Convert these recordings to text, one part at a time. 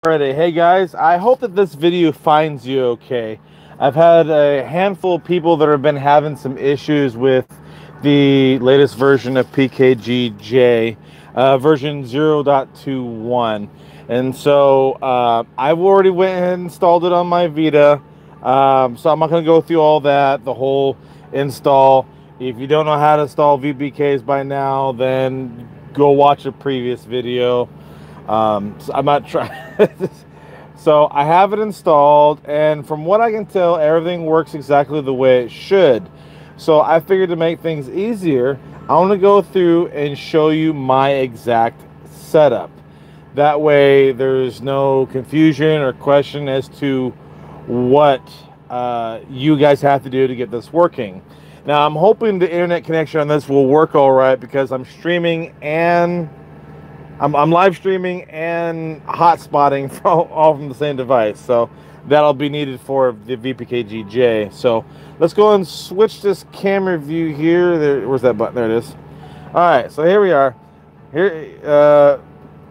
Alrighty, hey guys, I hope that this video finds you okay. I've had a handful of people that have been having some issues with the latest version of PKGj, version 0.21. And so I've already went ahead and installed it on my Vita. So I'm not going to go through all that, the whole install. If you don't know how to install VPKs by now, then go watch a previous video. So I'm not trying. So I have it installed, and from what I can tell, everything works exactly the way it should. So I figured to make things easier, I want to go through and show you my exact setup. That way there's no confusion or question as to what you guys have to do to get this working. Now I'm hoping the internet connection on this will work all right, because I'm streaming and I'm live streaming and hotspotting all from the same device, so that'll be needed for the PKGj. So let's go and switch this camera view here. Where's that button? There it is. All right, so here we are. Here,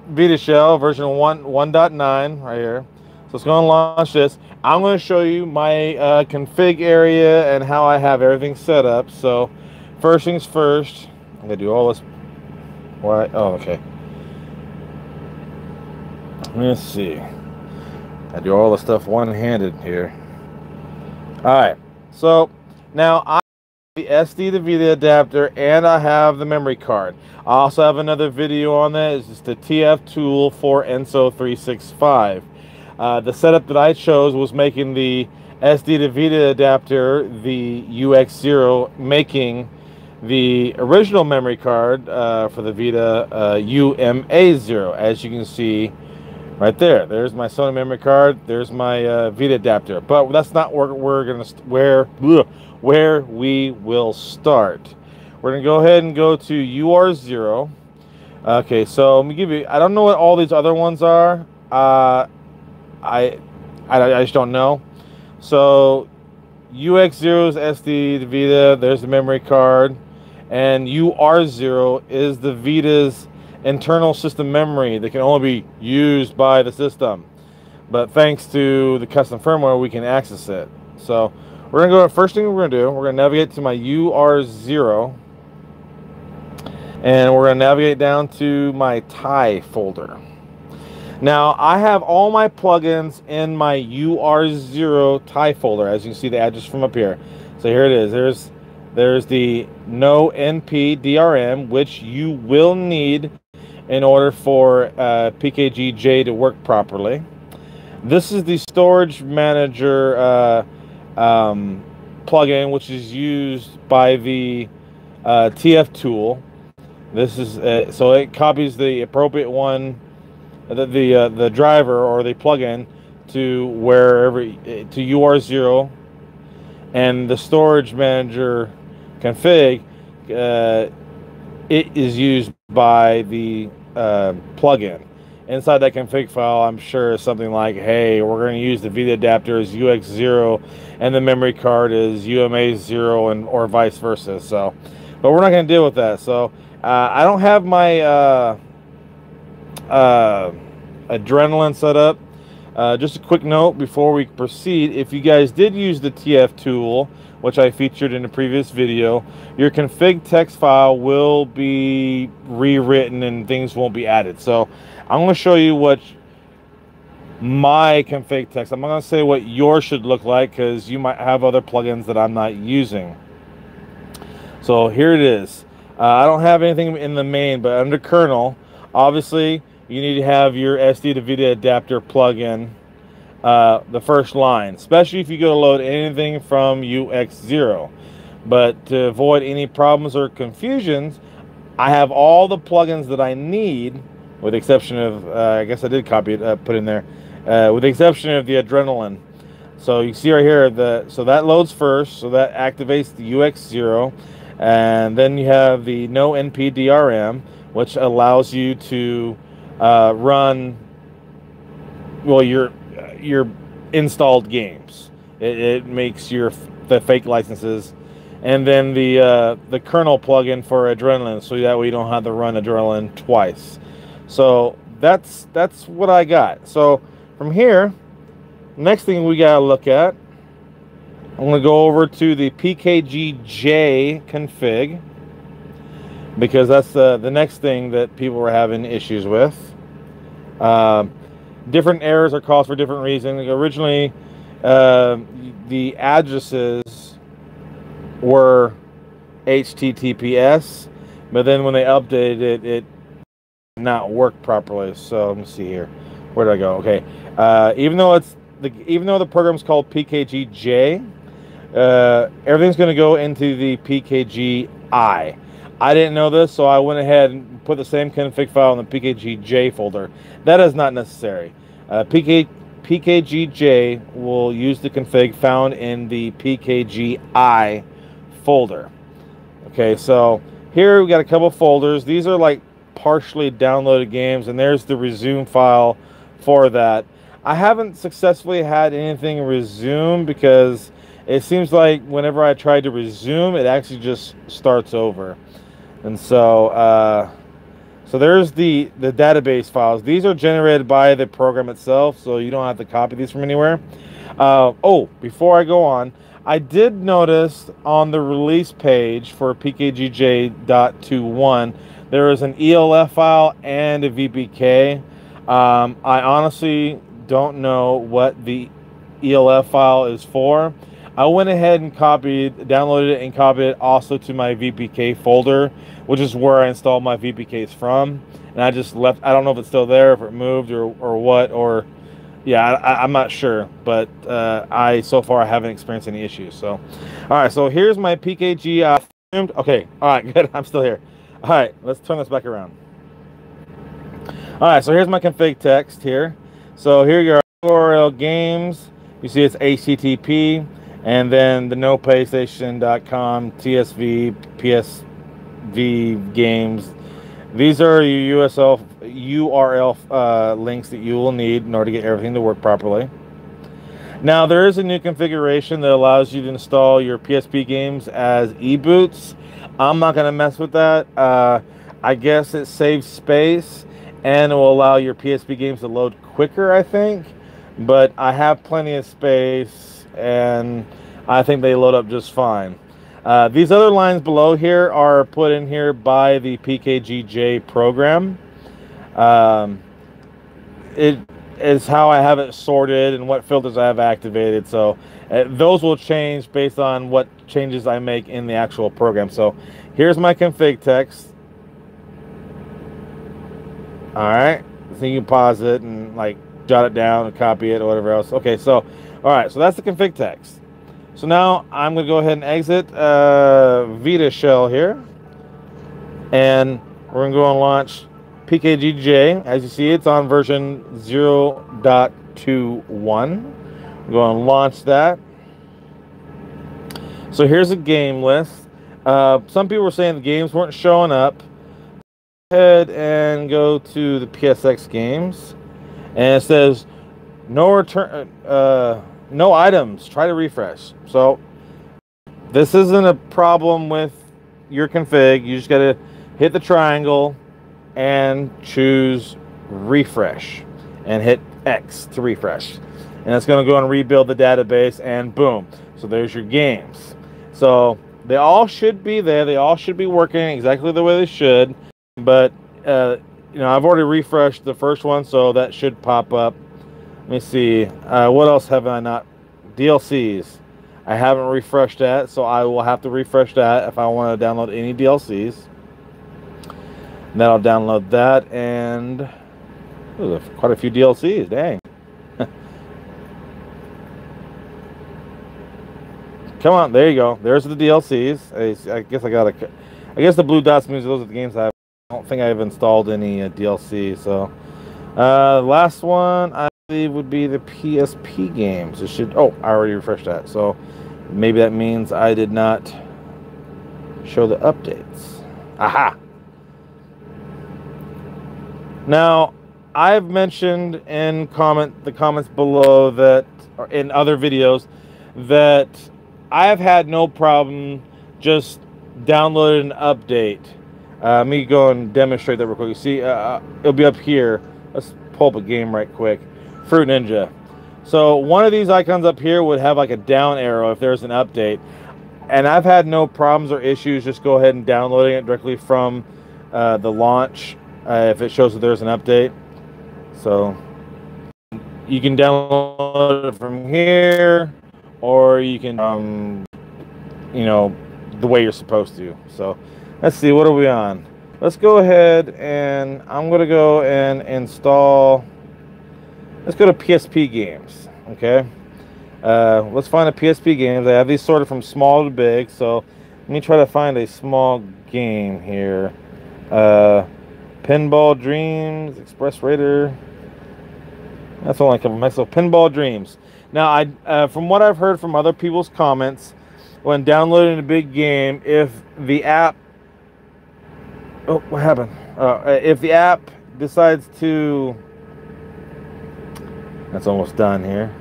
Vita Shell version 1.9 right here. So let's go and launch this. I'm going to show you my config area and how I have everything set up. So first things first, I'm going to do all this. Why? Oh, okay. Let's see. I do all the stuff one-handed here. Alright, so now I have the SD to Vita adapter and I have the memory card. I also have another video on that. It's just the TF tool for ENSO 365. The setup that I chose was making the SD to Vita adapter the UX0, making the original memory card for the Vita UMA0, as you can see right there. There's my Sony memory card. There's my Vita adapter. But that's not where we will start. We're gonna go ahead and go to UR0. Okay, so let me give you. I don't know what all these other ones are. I just don't know. So UX0 is SD to Vita. There's the memory card, and UR0 is the Vita's internal system memory that can only be used by the system, but thanks to the custom firmware we can access it. So we're gonna go, first thing we're gonna do, we're gonna navigate to my UR0, and we're gonna navigate down to my TIE folder. Now I have all my plugins in my UR0 TIE folder, as you can see the address from up here. So here it is. There's the no NP DRM, which you will need in order for PKGj to work properly. This is the storage manager plugin, which is used by the TF tool. This is so it copies the appropriate one, the driver or the plugin to wherever, to UR0, and the storage manager config. It is used by the plugin. Inside that config file, I'm sure is something like, hey, we're going to use the Vita adapter as UX0 and the memory card is UMA0, and or vice versa. So, but we're not going to deal with that. So I don't have my adrenaline set up. Just a quick note before we proceed: if you guys did use the TF tool, which I featured in a previous video, your config text file will be rewritten and things won't be added. So I'm going to show you what my config text, I'm not going to say what yours should look like, because you might have other plugins that I'm not using. So here it is. I don't have anything in the main, but under kernel, obviously you need to have your SD to Vita adapter plugin, the first line, especially if you go to load anything from UX0. But to avoid any problems or confusions, I have all the plugins that I need, with the exception of, I guess I did copy it, put in there, with the exception of the adrenaline. So you see right here, so that loads first, so that activates the UX0, and then you have the no NP DRM, which allows you to run, well, your installed games. It makes the fake licenses, and then the kernel plugin for Adrenaline, so that way you don't have to run Adrenaline twice. So that's what I got. So from here, next thing we gotta look at, I'm gonna go over to the PKGj config, because that's the next thing that people were having issues with. Different errors are caused for different reasons. Originally, the addresses were HTTPS, but then when they updated it, it did not work properly. So let me see here. Where did I go? Okay. Even though the program's called PKGj, everything's going to go into the PKGi. I didn't know this, so I went ahead and put the same config file in the PKGj folder. That is not necessary. PKGj will use the config found in the PKGi folder. Okay, so here we got a couple folders. These are like partially downloaded games, and there's the resume file for that. I haven't successfully had anything resume because it seems like whenever I try to resume, it actually just starts over. And so, so there's the database files. These are generated by the program itself, so you don't have to copy these from anywhere. Oh, before I go on, I did notice on the release page for PKGj.21, there is an ELF file and a VPK. I honestly don't know what the ELF file is for. I went ahead and downloaded it and copied it also to my VPK folder, which is where I installed my VPKs from. And I just left, I don't know if it's still there, if it moved or what, or yeah, I'm not sure. But so far I haven't experienced any issues. So, all right, so here's my PKG. Okay, all right, good, I'm still here. All right, let's turn this back around. All right, so here's my config text here. So here you are, URL games. You see it's HTTP. And then the noplaystation.com, TSV, PSV games. These are your URL links that you will need in order to get everything to work properly. Now, there is a new configuration that allows you to install your PSP games as e-boots. I'm not going to mess with that. I guess it saves space and it will allow your PSP games to load quicker, I think. But I have plenty of space, and I think they load up just fine. These other lines below here are put in here by the PKGj program. It is how I have it sorted and what filters I have activated. So those will change based on what changes I make in the actual program. So here's my config text. All right, so you can pause it and like jot it down and copy it or whatever else. Okay, so all right, so that's the config text. So now I'm going to go ahead and exit Vita shell here, and we're going to go and launch PKGj. As you see, it's on version 0.21. I'm going to launch that. So here's a game list. Some people were saying the games weren't showing up. Go ahead and go to the PSX games, and it says no return, no items. Try to refresh. So this isn't a problem with your config. You just got to hit the triangle and choose refresh and hit X to refresh, and it's going to go and rebuild the database, and boom, so there's your games. So they all should be there. They all should be working exactly the way they should. But you know, I've already refreshed the first one, so that should pop up. Let me see, what else have I not? DLCs, I haven't refreshed that, so I will have to refresh that if I want to download any DLCs. And then I'll download that, and there's quite a few DLCs, dang. Come on, there you go. There's the DLCs. I guess the blue dots means those are the games I don't think I've installed any DLC. So last one I believe would be the PSP games. It should. Oh, I already refreshed that. So maybe that means I did not show the updates. Aha. Now, I've mentioned in the comments below that, or in other videos, that I have had no problem just downloading an update. Let me go and demonstrate that real quick. You see, it'll be up here. Let's pull up a game right quick. Fruit Ninja. So one of these icons up here would have like a down arrow if there's an update. And I've had no problems or issues just go ahead and downloading it directly from the launch if it shows that there's an update. So you can download it from here, or you can, you know, the way you're supposed to. So let's see, what are we on? Let's go ahead and I'm going to go and install. Let's go to PSP games. Okay. Let's find a PSP games. I have these sorted from small to big, so let me try to find a small game here. Pinball Dreams, Express Raider. That's only a couple of my. So Pinball Dreams. Now, from what I've heard from other people's comments, when downloading a big game, if the app, oh, what happened? If the app decides to, that's almost done here.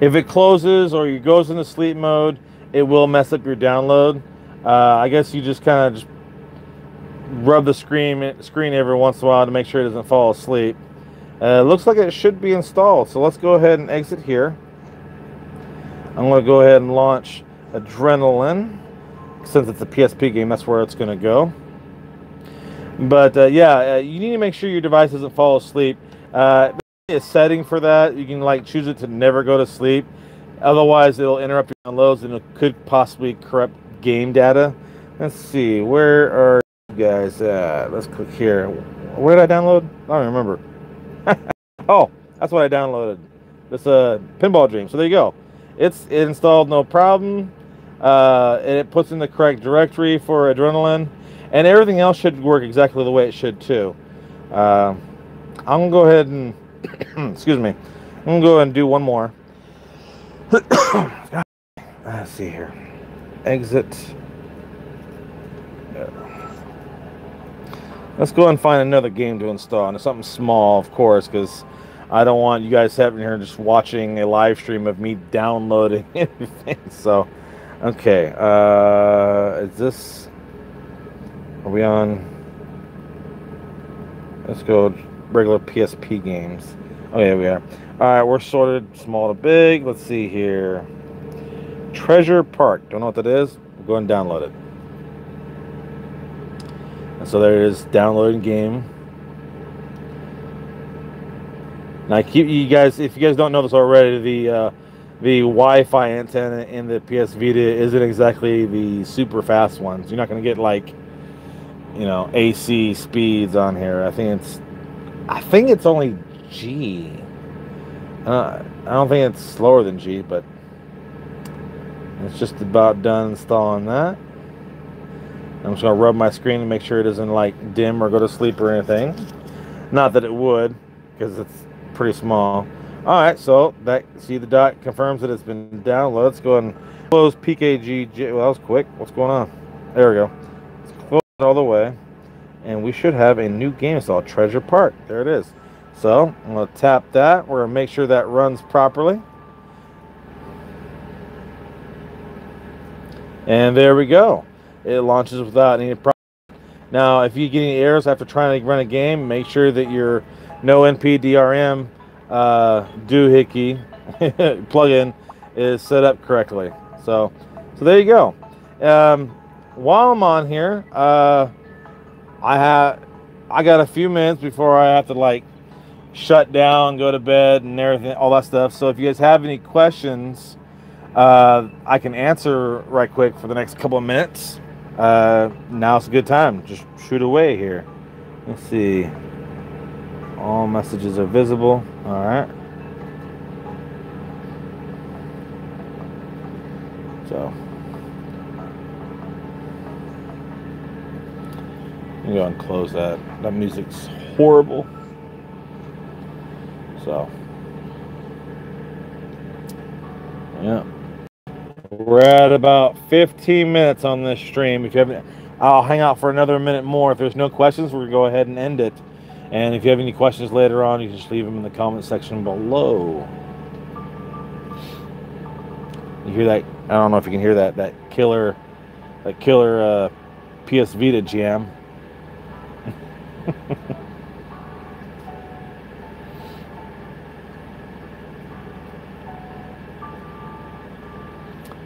If it closes or it goes into sleep mode, it will mess up your download. I guess you just kind of just rub the screen every once in a while to make sure it doesn't fall asleep. Looks like it should be installed. So let's go ahead and exit here. I'm going to go ahead and launch Adrenaline. Since it's a PSP game, that's where it's going to go. But yeah, you need to make sure your device doesn't fall asleep. A setting for that. You can like choose it to never go to sleep. Otherwise, it'll interrupt your downloads and it could possibly corrupt game data. Let's see, where are you guys at? Let's click here. Where did I download? I don't remember. Oh, that's what I downloaded. This Pinball Dream. So there you go. It installed no problem. And it puts in the correct directory for Adrenaline, and everything else should work exactly the way it should too. I'm gonna go ahead and excuse me. I'm gonna go ahead and do one more. Let's see here. Exit. Let's go and find another game to install, and it's something small, of course, because I don't want you guys having here just watching a live stream of me downloading anything. So, okay, is this? Are we on? Let's go regular PSP games. Oh yeah, we are. All right, we're sorted small to big. Let's see here. Treasure Park. Don't know what that is. We'll go and download it. And so there it is, downloading game. Now, keep you guys, if you guys don't know this already, the Wi-Fi antenna in the PS Vita isn't exactly the super fast ones. You're not going to get like, you know, AC speeds on here. I think it's only G. I don't think it's slower than G, but it's just about done installing that. I'm just going to rub my screen and make sure it doesn't like dim or go to sleep or anything. Not that it would, because it's pretty small. All right, so see the dot confirms that it's been downloaded. Let's go and close PKGj. Well, that was quick. What's going on? There we go. Let's close it all the way, and we should have a new game installed. Treasure Park. There it is. So I'm going to tap that. We're going to make sure that runs properly. And there we go. It launches without any problem. Now, if you get any errors after trying to run a game, make sure that your no NPDRM doohickey plugin is set up correctly. So there you go. While I'm on here, I got a few minutes before I have to like shut down, go to bed, and everything, all that stuff. So if you guys have any questions, I can answer right quick for the next couple of minutes. Now's a good time. Just shoot away here. Let's see. All messages are visible. All right. So I'm going to close that. That music's horrible. So yeah. We're at about 15 minutes on this stream. If you haven't, I'll hang out for another minute more. If there's no questions, we're going to go ahead and end it. And if you have any questions later on, you can just leave them in the comment section below. You hear that? I don't know if you can hear that killer PS Vita jam.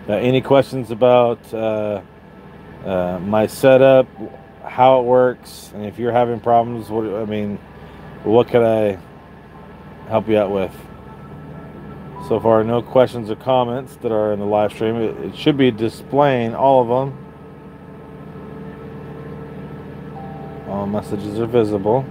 Any questions about my setup, how it works, and if you're having problems, what could I help you out with? So far, no questions or comments that are in the live stream. It should be displaying all of them. All messages are visible.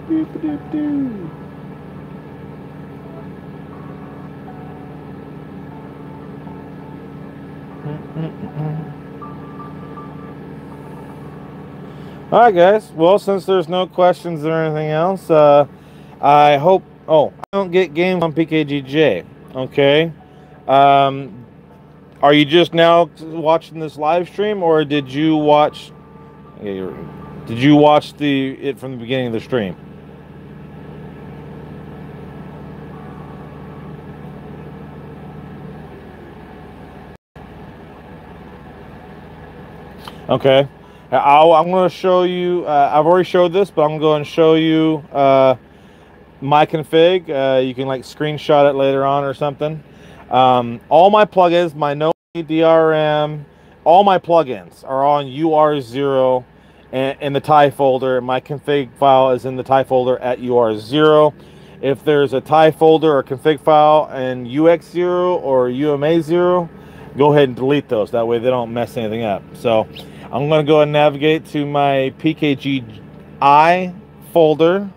Doop-a-doop-doo. All right, guys. Well, since there's no questions or anything else, I hope. Oh, I don't get games on PKGj. Okay. Are you just now watching this live stream, or did you watch? Did you watch it from the beginning of the stream? Okay. I'm going to show you. I've already showed this, but I'm going to show you my config. You can like screenshot it later on or something. All my plugins, my No DRM, all my plugins are on UR0 in the TIE folder. My config file is in the TIE folder at UR0. If there's a TIE folder or config file in UX0 or UMA0, go ahead and delete those. That way they don't mess anything up. So I'm going to go and navigate to my PKGi folder.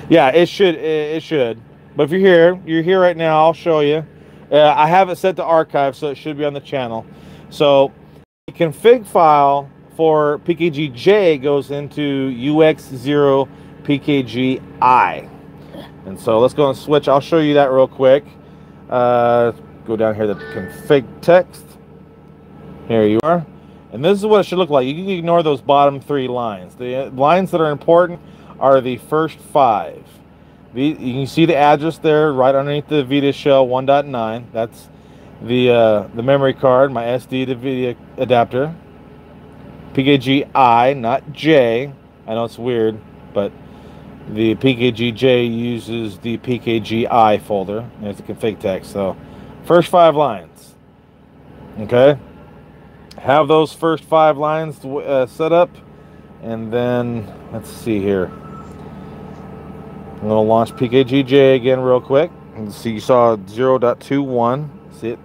Yeah, it should. But if you're here right now, I'll show you. I have it set to archive, so it should be on the channel. So the config file for PKGj goes into UX0 PKGi. And so let's go and switch. I'll show you that real quick. Go down here to the config text. Here you are. And this is what it should look like. You can ignore those bottom 3 lines. The lines that are important are the first 5. You can see the address there right underneath the Vita Shell 1.9. That's the memory card, my SD to Vita adapter. PKGi, not J. I know it's weird, but the PKGj uses the PKGi folder. There's the config text. So first 5 lines. Okay. Have those first 5 lines set up, and then let's see here. I'm going to launch PKGj again real quick. And see, you saw 0.21. See it?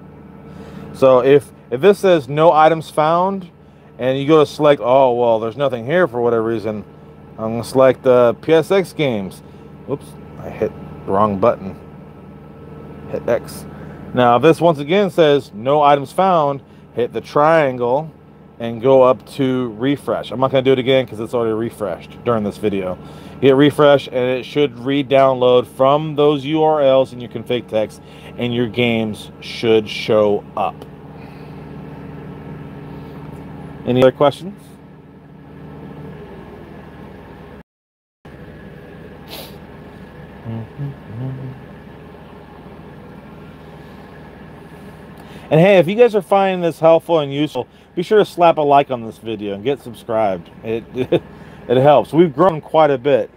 So if this says no items found, and you go to select, oh, well, there's nothing here for whatever reason, I'm going to select PSX games. Oops, I hit the wrong button. Hit X. Now, this once again says no items found. Hit the triangle and go up to refresh. I'm not going to do it again because it's already refreshed during this video. Hit refresh and it should re-download from those URLs in your config text, and your games should show up. Any other questions? And hey, if you guys are finding this helpful and useful, be sure to slap a like on this video and get subscribed. It helps. We've grown quite a bit.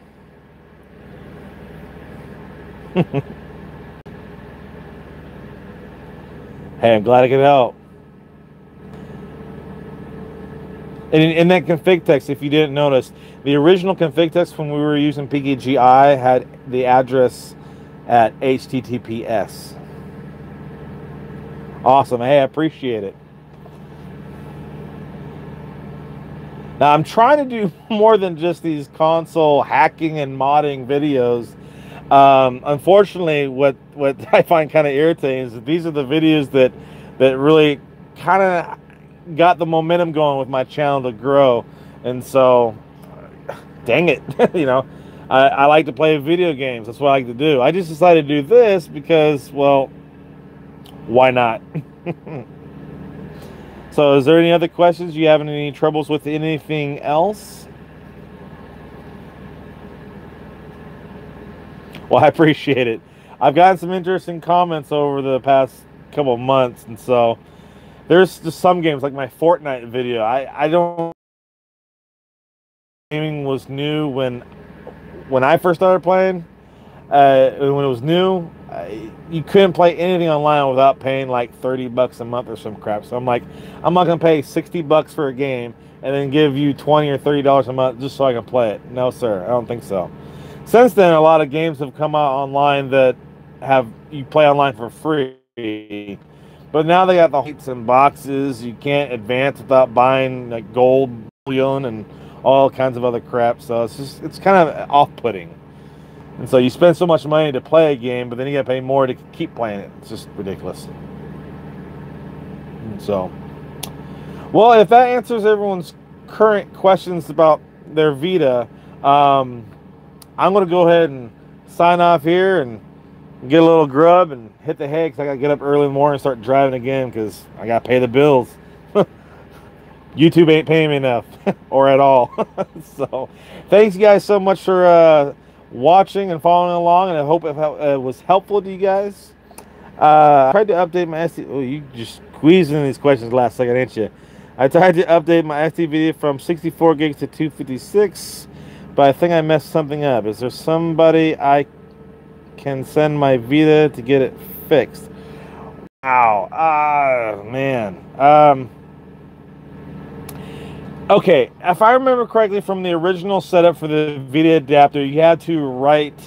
Hey, I'm glad I could help. And in that config text, if you didn't notice, the original config text when we were using PKGi had the address at HTTPS. Awesome. Hey, I appreciate it. Now, I'm trying to do more than just these console hacking and modding videos. Unfortunately, what I find kind of irritating is that these are the videos that really kind of got the momentum going with my channel to grow. And so, dang it, you know, I like to play video games. That's what I like to do. I just decided to do this because, well, why not? So is there any other questions? You having any troubles with anything else? Well, I appreciate it. I've gotten some interesting comments over the past couple of months, and so there's just some games like my Fortnite video. I don't gaming was new when I first started playing. When it was new, you couldn't play anything online without paying like $30 a month or some crap. So I'm like, I'm not gonna pay $60 for a game and then give you $20 or $30 a month just so I can play it. No, sir, I don't think so. Since then, a lot of games have come out online that have you play online for free. But now they got the heights and boxes. You can't advance without buying like gold bullion and all kinds of other crap. So it's kind of off-putting. And so you spend so much money to play a game, but then you got to pay more to keep playing it. It's just ridiculous. And so, well, if that answers everyone's current questions about their Vita, I'm going to go ahead and sign off here and get a little grub and hit the hay because I got to get up early in the morning and start driving again because I got to pay the bills. YouTube ain't paying me enough or at all. So thanks you guys so much for watching and following along, and I hope it was helpful to you guys. I tried to update my SD. Oh, you just squeezed in these questions last second, ain't you? I tried to update my SD video from 64 gigs to 256, but I think I messed something up. Is there somebody I can send my Vita to get it fixed? Wow. Man. Okay, if I remember correctly from the original setup for the Vita adapter, you had to write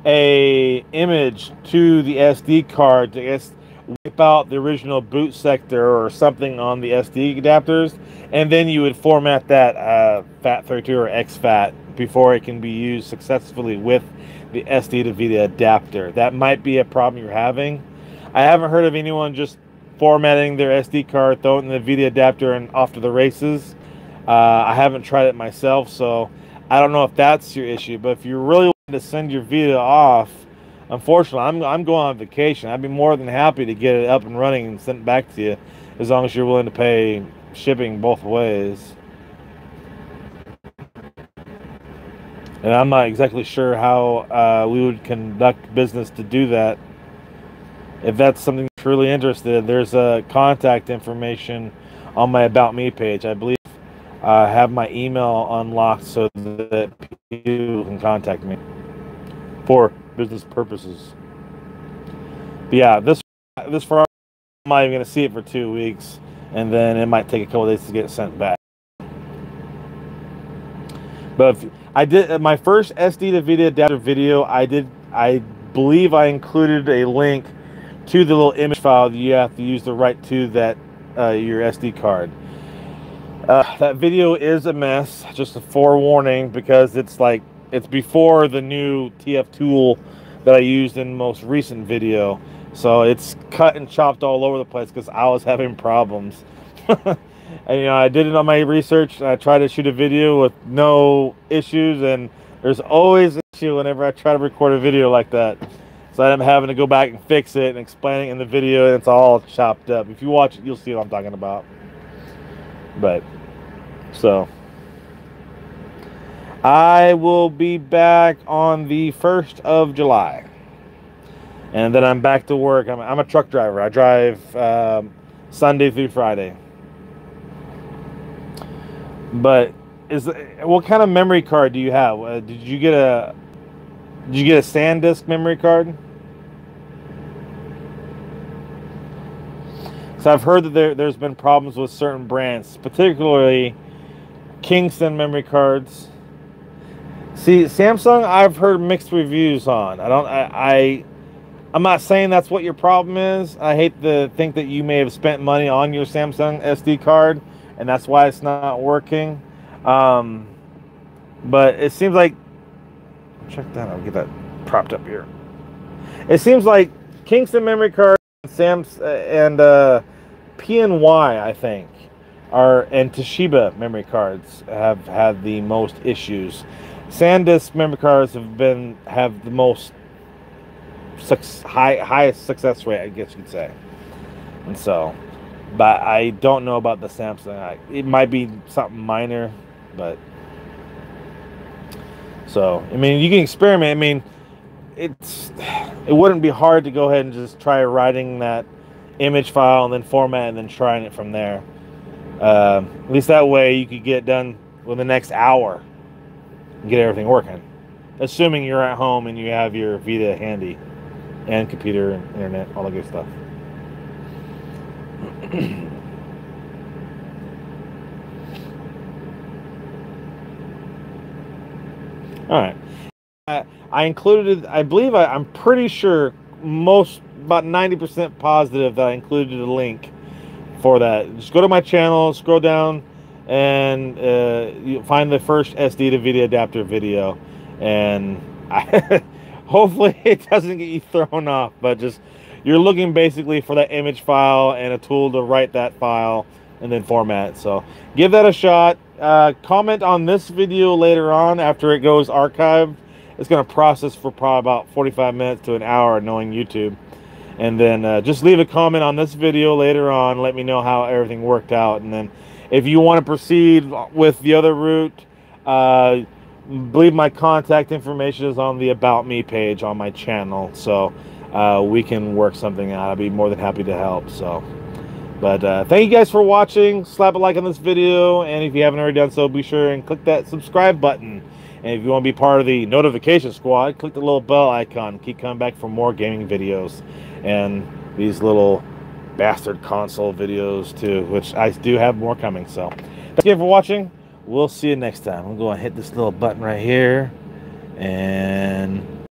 a image to the SD card to wipe out the original boot sector or something on the SD adapters, and then you would format that FAT32 or exFAT before it can be used successfully with the SD to Vita adapter. That might be a problem you're having. I haven't heard of anyone just formatting their SD card, throw it in the Vita adapter, and off to the races. I haven't tried it myself, so I don't know if that's your issue. But if you're really wanting to send your Vita off, unfortunately, I'm going on vacation. I'd be more than happy to get it up and running and send it back to you, as long as you're willing to pay shipping both ways. And I'm not exactly sure how we would conduct business to do that. If that's something you're truly interested in, there's contact information on my About Me page. I believe have my email unlocked so that you can contact me for business purposes. But yeah, this Ferrari, I'm not even going to see it for 2 weeks, and then it might take a couple days to get it sent back. But if I did my first SD to Vita adapter video, I believe I included a link to the little image file that you have to use to write to that your SD card. That video is a mess, just a forewarning, because it's before the new TF tool that I used in the most recent video. So it's cut and chopped all over the place because I was having problems. And I did it on my research, and I tried to shoot a video with no issues, and there's always an issue whenever I try to record a video like that. So I'm having to go back and fix it and explain it in the video, and it's all chopped up. If you watch it, you'll see what I'm talking about. But so I will be back on the 1st of July, and then I'm back to work. I'm a truck driver. I drive Sunday through Friday. But what kind of memory card do you have? Did you get a SanDisk memory card? So I've heard that there's been problems with certain brands, particularly Kingston memory cards. See, Samsung, I've heard mixed reviews on. I'm not saying that's what your problem is. I hate to think that you may have spent money on your Samsung SD card, and that's why it's not working. But it seems like, check that out, I'll get that propped up here. It seems like Kingston memory card, and PNY, I think, and Toshiba memory cards have had the most issues. SanDisk memory cards have the most highest success rate, I guess you could say. And so, but I don't know about the Samsung. It might be something minor, but so I mean, you can experiment. I mean, it wouldn't be hard to go ahead and just try writing that image file and then format and then trying it from there. At least that way you could get it done within the next hour and get everything working. Assuming you're at home and you have your Vita handy and computer and internet, all that good stuff. All right. I included, I believe, I'm pretty sure, about 90% positive that I included a link for that. Just go to my channel, scroll down, and you'll find the first SD to video adapter video. And hopefully it doesn't get you thrown off, but just, you're looking basically for that image file and a tool to write that file and then format it. So give that a shot. Comment on this video later on after it goes archived. It's going to process for probably about 45 minutes to an hour, knowing YouTube. And then just leave a comment on this video later on. Let me know how everything worked out. And then if you want to proceed with the other route, believe my contact information is on the About Me page on my channel. So we can work something out. I'll be more than happy to help. So, but thank you guys for watching. Slap a like on this video. And if you haven't already done so, be sure and click that subscribe button. And if you want to be part of the notification squad, click the little bell icon. Keep coming back for more gaming videos and these little bastard console videos too, which I do have more coming. So thank you for watching. We'll see you next time. I'm going to hit this little button right here, and